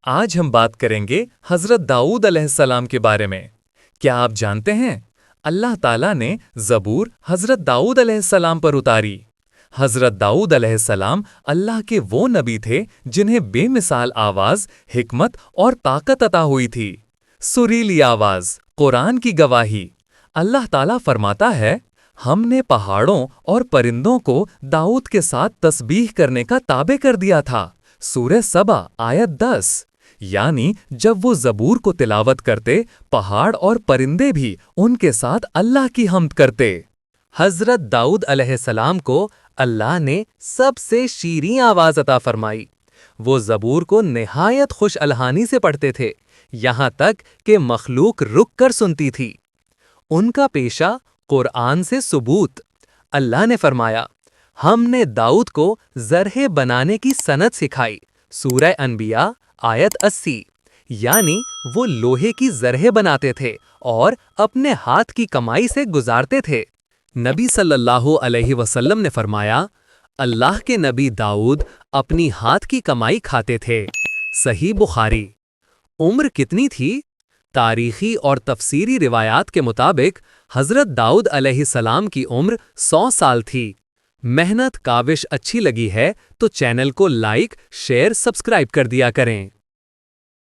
آج ہم بات کریں گے حضرت داؤد علیہ السلام کے بارے میں۔ کیا آپ جانتے ہیں اللہ تعالیٰ نے زبور حضرت داؤد علیہ السلام پر اتاری۔ حضرت داؤد علیہ السلام اللہ کے وہ نبی تھے جنہیں بے مثال آواز، حکمت اور طاقت عطا ہوئی تھی۔ سریلی آواز، قرآن کی گواہی۔ اللہ تعالیٰ فرماتا ہے، ہم نے پہاڑوں اور پرندوں کو داؤد کے ساتھ تسبیح کرنے کا تابع کر دیا تھا۔ سورہ سبا آیت 10۔ یعنی جب وہ زبور کو تلاوت کرتے، پہاڑ اور پرندے بھی ان کے ساتھ اللہ کی حمد کرتے۔ حضرت داؤد علیہ السلام کو اللہ نے سب سے شیریں آواز عطا فرمائی۔ وہ زبور کو نہایت خوش الحانی سے پڑھتے تھے، یہاں تک کہ مخلوق رک کر سنتی تھی۔ ان کا پیشہ قرآن سے ثبوت۔ اللہ نے فرمایا، ہم نے داؤد کو زرہ بنانے کی صنعت سکھائی۔ سورہ انبیاء آیت 80۔ یعنی وہ لوہے کی زرہ بناتے تھے اور اپنے ہاتھ کی کمائی سے گزارتے تھے۔ نبی صلی اللہ علیہ وسلم نے فرمایا، اللہ کے نبی داؤد اپنی ہاتھ کی کمائی کھاتے تھے۔ صحیح بخاری۔ عمر کتنی تھی؟ تاریخی اور تفسیری روایات کے مطابق حضرت داؤد علیہ السلام کی عمر 100 سال تھی۔ محنت کاوش اچھی لگی ہے تو چینل کو لائک، شیئر، سبسکرائب کر دیا کریں۔